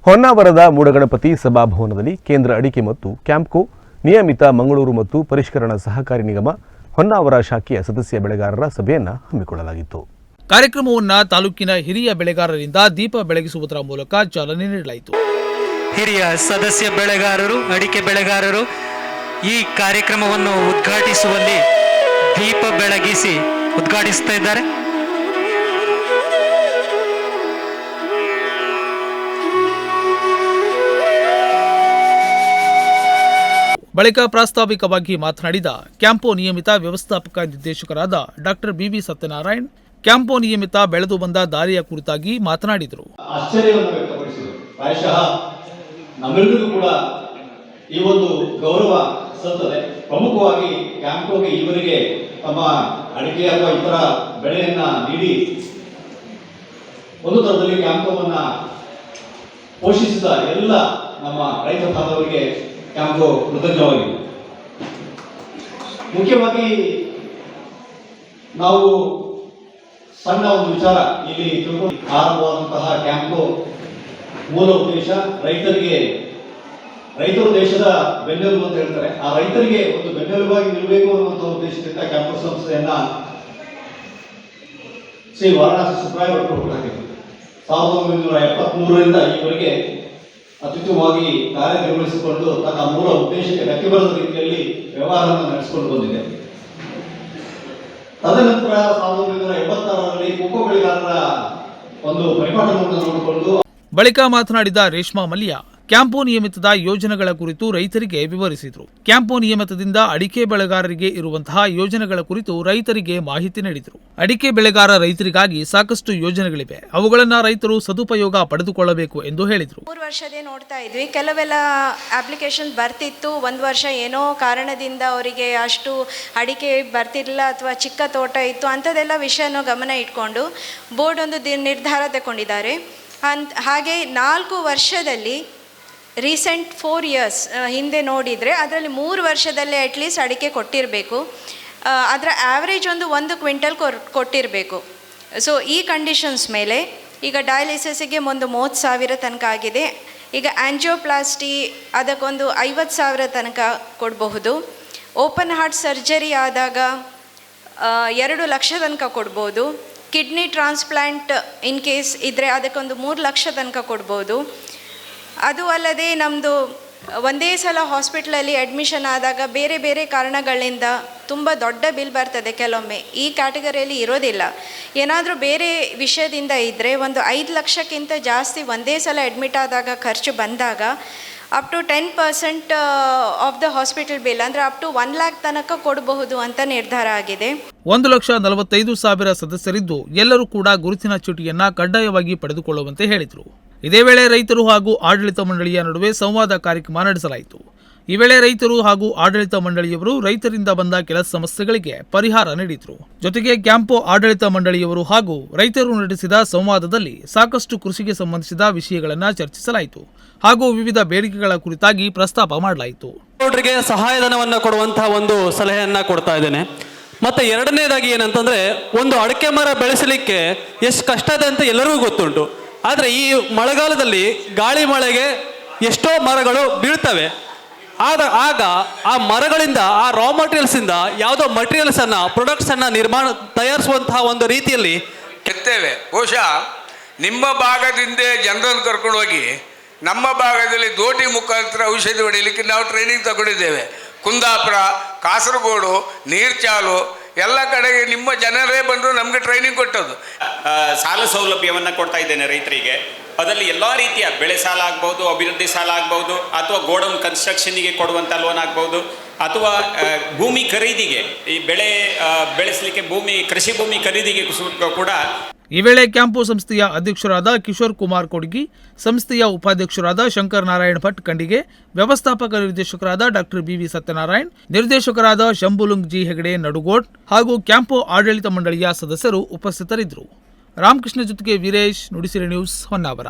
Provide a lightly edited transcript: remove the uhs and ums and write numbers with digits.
ಹೊನ್ನಾವರದ ಮೂಡಗಣಪತಿ ಸಭಾಭವನದಲ್ಲಿ ಕೇಂದ್ರ ಅಡಿಕೆ ಮತ್ತು ಕ್ಯಾಂಪ್ಕೋ ನಿಯಮಿತ ಮಂಗಳೂರು ಮತ್ತು ಪರಿಷ್ಕರಣಾ ಸಹಕಾರಿ ನಿಗಮ ಹೊನ್ನಾವರ ಶಾಖೆಯ ಸದಸ್ಯ ಬೆಳೆಗಾರರ ಸಭೆಯನ್ನು ಹಮ್ಮಿಕೊಳ್ಳಲಾಗಿತ್ತು. ಕಾರ್ಯಕ್ರಮವನ್ನು ತಾಲೂಕಿನ ಹಿರಿಯ ಬೆಳೆಗಾರರಿಂದ ದೀಪ ಬೆಳಗಿಸುವುದರ ಮೂಲಕ ಚಾಲನೆ ನೀಡಲಾಯಿತು. ಹಿರಿಯ ಸದಸ್ಯ ಬೆಳೆಗಾರರು, ಅಡಿಕೆ ಬೆಳೆಗಾರರು ಈ ಕಾರ್ಯಕ್ರಮವನ್ನು ಉದ್ಘಾಟಿಸುವಲ್ಲಿ ದೀಪ ಬೆಳಗಿಸಿ ಉದ್ಘಾಟಿಸ್ತಾ ಇದ್ದಾರೆ. ಬಳಿಕ ಪ್ರಾಸ್ತಾವಿಕವಾಗಿ ಮಾತನಾಡಿದ ಕ್ಯಾಂಪೋ ನಿಯಮಿತ ವ್ಯವಸ್ಥಾಪಕ ನಿರ್ದೇಶಕರಾದ ಡಾಕ್ಟರ್ ಬಿವಿ ಸತ್ಯನಾರಾಯಣ್, ಕ್ಯಾಂಪೋ ನಿಯಮಿತ ಬೆಳೆದು ಬಂದ ದಾರಿಯ ಕುರಿತಾಗಿ ಮಾತನಾಡಿದರು. ಆಶ್ಚರ್ಯವನ್ನು ವ್ಯಕ್ತಪಡಿಸಿದರು. ಪ್ರಾಯಶಃ ನಮ್ಮೆಲ್ಲರಿಗೂ ಕೂಡ ಈ ಒಂದು ಗೌರವ ಸಲ್ತದೆ. ಪ್ರಮುಖವಾಗಿ ಕ್ಯಾಂಪೋಗೆ ಇವರಿಗೆ ತಮ್ಮ ಅಡಿಕೆ ಅಥವಾ ಇತರ ಬೆಳೆಯನ್ನ ನೀಡಿ ಒಂದು ತರದಲ್ಲಿ ಕ್ಯಾಂಪೋವನ್ನ ಪೋಷಿಸಿದ ಎಲ್ಲ ನಮ್ಮ ರೈತ ಬಾಂಧವರಿಗೆ ಕ್ಯಾಂಪೋ ಕೃತಜ್ಞವಾಗಿದೆ. ಮುಖ್ಯವಾಗಿ ನಾವು ಸಣ್ಣ ಒಂದು ವಿಚಾರ ಇಲ್ಲಿ ತಿಳ್ಕೊಂಡು ಆರಂಭವಾದಂತಹ ಕ್ಯಾಂಪೋ ಮೂಲ ಉದ್ದೇಶ ರೈತರು ದೇಶದ ಬೆನ್ನೆಲುಬು ಅಂತ ಹೇಳ್ತಾರೆ. ಆ ರೈತರಿಗೆ ಒಂದು ಬೆನ್ನೆಲುಬಾಗಿ ನಿಲ್ಲಬೇಕು ಅನ್ನುವಂತಹ ಉದ್ದೇಶದಿಂದ ಕ್ಯಾಂಪೋ ಸಂಸ್ಥೆಯನ್ನ ಶ್ರೀ ವಾರಣಾಸಿ ಸುಬ್ರಾಯ ಭಟ್ರು ಹುಟ್ಟುಹಾಕಿದ್ರು. 1973ರಿಂದ ಈವರೆಗೆ ಅತ್ಯುತ್ತಮವಾಗಿ ಕಾರ್ಯನಿರ್ವಹಿಸಿಕೊಂಡು ತನ್ನ ಮೂಲ ಉದ್ದೇಶಕ್ಕೆ ಧಕ್ಕೆ ಬರದ ರೀತಿಯಲ್ಲಿ ವ್ಯವಹಾರವನ್ನು ನಡೆಸಿಕೊಂಡು ಬಂದಿದೆ. ತದನಂತರ 1986ರಲ್ಲಿ ಕೋಕೋ ಬೆಳೆಗಾರರ ಒಂದು ಪರಿಪಾಠವನ್ನು ನೋಡಿಕೊಂಡು ಬಳಿಕ ಮಾತನಾಡಿದ ರೇಷ್ಮಾ ಮಲ್ಯ, ಕ್ಯಾಂಪೋ ನಿಯಮಿತದ ಯೋಜನೆಗಳ ಕುರಿತು ರೈತರಿಗೆ ವಿವರಿಸಿದರು. ಕ್ಯಾಂಪೋ ನಿಯಮಿತದಿಂದ ಅಡಿಕೆ ಬೆಳೆಗಾರರಿಗೆ ಇರುವಂತಹ ಯೋಜನೆಗಳ ಕುರಿತು ರೈತರಿಗೆ ಮಾಹಿತಿ ನೀಡಿದರು. ಅಡಿಕೆ ಬೆಳೆಗಾರ ರೈತರಿಗಾಗಿ ಸಾಕಷ್ಟು ಯೋಜನೆಗಳಿವೆ, ಅವುಗಳನ್ನು ರೈತರು ಸದುಪಯೋಗ ಪಡೆದುಕೊಳ್ಳಬೇಕು ಎಂದು ಹೇಳಿದರು. 3 ವರ್ಷದೇ ನೋಡ್ತಾ ಇದ್ವಿ, ಕೆಲವೆಲ್ಲ ಅಪ್ಲಿಕೇಶನ್ ಬರ್ತಿತ್ತು. ಒಂದು ವರ್ಷ ಏನೋ ಕಾರಣದಿಂದ ಅವರಿಗೆ ಅಷ್ಟು ಅಡಿಕೆ ಬರ್ತಿರಲಿಲ್ಲ ಅಥವಾ ಚಿಕ್ಕ ತೋಟ ಇತ್ತು, ಅಂಥದ್ದೆಲ್ಲ ವಿಷಯನೂ ಗಮನ ಇಟ್ಕೊಂಡು ಬೋರ್ಡ್ ಒಂದು ನಿರ್ಧಾರ ತಗೊಂಡಿದ್ದಾರೆ. ಹಾಗೆ 4 ವರ್ಷದಲ್ಲಿ ರೀಸೆಂಟ್ 4 ಇಯರ್ಸ್ ಹಿಂದೆ ನೋಡಿದರೆ ಅದರಲ್ಲಿ 3 ವರ್ಷದಲ್ಲೇ ಅಟ್ಲೀಸ್ಟ್ ಅಡಿಕೆ ಕೊಟ್ಟಿರಬೇಕು. ಅದರ ಆ್ಯಾವ್ರೇಜ್ ಒಂದು ಕ್ವಿಂಟಲ್ ಕೊಟ್ಟಿರಬೇಕು. ಸೊ ಈ ಕಂಡೀಷನ್ಸ್ ಮೇಲೆ ಈಗ ಡಯಾಲಿಸಿಸ್ಗೆ ಒಂದು 30,000 ತನಕ ಆಗಿದೆ. ಈಗ ಆಂಜಿಯೋಪ್ಲಾಸ್ಟಿ ಅದಕ್ಕೊಂದು 50,000 ತನಕ ಕೊಡಬಹುದು. ಓಪನ್ ಹಾರ್ಟ್ ಸರ್ಜರಿ ಆದಾಗ 2 ಲಕ್ಷ ತನಕ ಕೊಡ್ಬೋದು. ಕಿಡ್ನಿ ಟ್ರಾನ್ಸ್ಪ್ಲಾಂಟ್ ಇನ್ ಕೇಸ್ ಇದ್ದರೆ ಅದಕ್ಕೊಂದು 3 ಲಕ್ಷ ತನಕ ಕೊಡ್ಬೋದು. ಅದು ಅಲ್ಲದೆ ನಮ್ಮದು ಒಂದೇ ಸಲ ಹಾಸ್ಪಿಟ್ಲಲ್ಲಿ ಅಡ್ಮಿಷನ್ ಆದಾಗ ಬೇರೆ ಬೇರೆ ಕಾರಣಗಳಿಂದ ತುಂಬ ದೊಡ್ಡ ಬಿಲ್ ಬರ್ತದೆ. ಕೆಲವೊಮ್ಮೆ ಈ ಕ್ಯಾಟಗರಿಯಲ್ಲಿ ಇರೋದಿಲ್ಲ. ಏನಾದರೂ ಬೇರೆ ವಿಷಯದಿಂದ ಇದ್ದರೆ ಒಂದು 5 ಲಕ್ಷಕ್ಕಿಂತ ಜಾಸ್ತಿ ಒಂದೇ ಸಲ ಅಡ್ಮಿಟ್ ಆದಾಗ ಖರ್ಚು ಬಂದಾಗ up to 10% of the hospital bill, ಅಂದರೆ ಅಪ್ ಟು 1 lakh ತನಕ ಕೊಡಬಹುದು ಅಂತ ನಿರ್ಧಾರ ಆಗಿದೆ. 1,45,000 ಸದಸ್ಯರಿದ್ದು ಎಲ್ಲರೂ ಕೂಡ ಗುರುತಿನ ಚೀಟಿಯನ್ನ ಕಡ್ಡಾಯವಾಗಿ ಪಡೆದುಕೊಳ್ಳುವಂತೆ ಹೇಳಿದರು. ಇದೇ ವೇಳೆ ರೈತರು ಹಾಗೂ ಆಡಳಿತ ಮಂಡಳಿಯ ನಡುವೆ ಸಂವಾದ ಕಾರ್ಯಕ್ರಮ ನಡೆಸಲಾಯಿತು. ಈ ವೇಳೆ ರೈತರು ಹಾಗೂ ಆಡಳಿತ ಮಂಡಳಿಯವರು ರೈತರಿಂದ ಬಂದ ಕೆಲ ಸಮಸ್ಯೆಗಳಿಗೆ ಪರಿಹಾರ ನೀಡಿದರು. ಜೊತೆಗೆ ಕ್ಯಾಂಪೋ ಆಡಳಿತ ಮಂಡಳಿಯವರು ಹಾಗೂ ರೈತರು ನಡೆಸಿದ ಸಂವಾದದಲ್ಲಿ ಸಾಕಷ್ಟು ಕೃಷಿಗೆ ಸಂಬಂಧಿಸಿದ ವಿಷಯಗಳನ್ನು ಚರ್ಚಿಸಲಾಯಿತು ಹಾಗೂ ವಿವಿಧ ಬೇಡಿಕೆಗಳ ಕುರಿತಾಗಿ ಪ್ರಸ್ತಾಪ ಮಾಡಲಾಯಿತು. ರೈತರಿಗೆ ಸಹಾಯಧನವನ್ನು ಕೊಡುವಂತಹ ಒಂದು ಸಲಹೆಯನ್ನ ಕೊಡ್ತಾ ಇದ್ದೇನೆ. ಮತ್ತೆ ಎರಡನೇದಾಗಿ ಏನಂತಂದ್ರೆ, ಒಂದು ಅಡಿಕೆ ಮರ ಬೆಳೆಸಲಿಕ್ಕೆ ಎಷ್ಟು ಕಷ್ಟ ಇದೆ ಅಂತ ಎಲ್ಲರಿಗೂ ಗೊತ್ತುಂಟು. ಆದರೆ ಈ ಮಳೆಗಾಲದಲ್ಲಿ ಗಾಳಿ ಮಳೆಗೆ ಎಷ್ಟೋ ಮರಗಳು ಬೀಳ್ತವೆ. ಆಗ ಆ ಮರಗಳಿಂದ, ಆ ರಾ ಮಟೀರಿಯಲ್ಸಿಂದ ಯಾವುದೋ ಮಟೀರಿಯಲ್ಸನ್ನು, ಪ್ರಾಡಕ್ಟ್ಸನ್ನು ತಯಾರಿಸುವಂತಹ ಒಂದು ರೀತಿಯಲ್ಲಿ ಎತ್ತೇವೆ. ಬಹುಶಃ ನಿಮ್ಮ ಭಾಗದಿಂದ ಜನರನ್ನು ಕರ್ಕೊಂಡು ಹೋಗಿ ನಮ್ಮ ಭಾಗದಲ್ಲಿ ದೋಟಿ ಮುಖಾಂತರ ಔಷಧಿ ಹೊಡೆಯಲಿಕ್ಕೆ ನಾವು ಟ್ರೈನಿಂಗ್ ತಗೊಂಡಿದ್ದೇವೆ. ಕುಂದಾಪುರ, ಕಾಸರಗೋಡು, ನೀರ್ಚಾಲು ಎಲ್ಲ ಕಡೆಗೆ ನಿಮ್ಮ ಜನರೇ ಬಂದು ನಮಗೆ ಟ್ರೈನಿಂಗ್ ಕೊಟ್ಟದ್ದು. ಸಾಲ ಸೌಲಭ್ಯವನ್ನು ಕೊಡ್ತಾ ಇದ್ದೇನೆ ರೈತರಿಗೆ. ಅದರಲ್ಲಿ ಎಲ್ಲ ರೀತಿಯ ಬೆಳೆ ಸಾಲ ಆಗ್ಬೋದು, ಅಭಿವೃದ್ಧಿ ಸಾಲ ಆಗ್ಬೋದು, ಅಥವಾ ಗೋಡೌನ್ ಕನ್ಸ್ಟ್ರಕ್ಷನ್ಗೆ ಕೊಡುವಂಥ ಲೋನ್ ಆಗ್ಬೋದು, ಅಥವಾ ಭೂಮಿ ಖರೀದಿಗೆ, ಈ ಬೆಳೆ ಬೆಳೆಸಲಿಕ್ಕೆ ಕೃಷಿ ಭೂಮಿ ಖರೀದಿಗೆ ಕೂಡ. ಈ ವೇಳೆ ಕ್ಯಾಂಪೋ ಸಂಸ್ಥೆಯ ಅಧ್ಯಕ್ಷರಾದ ಕಿಶೋರ್ ಕುಮಾರ್ ಕೊಡ್ಗಿ, ಸಂಸ್ಥೆಯ ಉಪಾಧ್ಯಕ್ಷರಾದ ಶಂಕರ್ ನಾರಾಯಣ್ ಭಟ್ ಕಂಡಿಗೆ, ವ್ಯವಸ್ಥಾಪಕ ನಿರ್ದೇಶಕರಾದ ಡಾಕ್ಟರ್ ಬಿವಿ ಸತ್ಯನಾರಾಯಣ್, ನಿರ್ದೇಶಕರಾದ ಶಂಭುಲುಂಗ್ ಜಿ ಹೆಗಡೆ ನಡುಗೋಡ್ ಹಾಗೂ ಕ್ಯಾಂಪೋ ಆಡಳಿತ ಮಂಡಳಿಯ ಸದಸ್ಯರು ಉಪಸ್ಥಿತರಿದ್ದರು. ರಾಮಕೃಷ್ಣ ಜೊತೆಗೆ ವೀರೇಶ್, ನುಡಿಸಿರಿ ನ್ಯೂಸ್, ಹೊನ್ನಾವರ.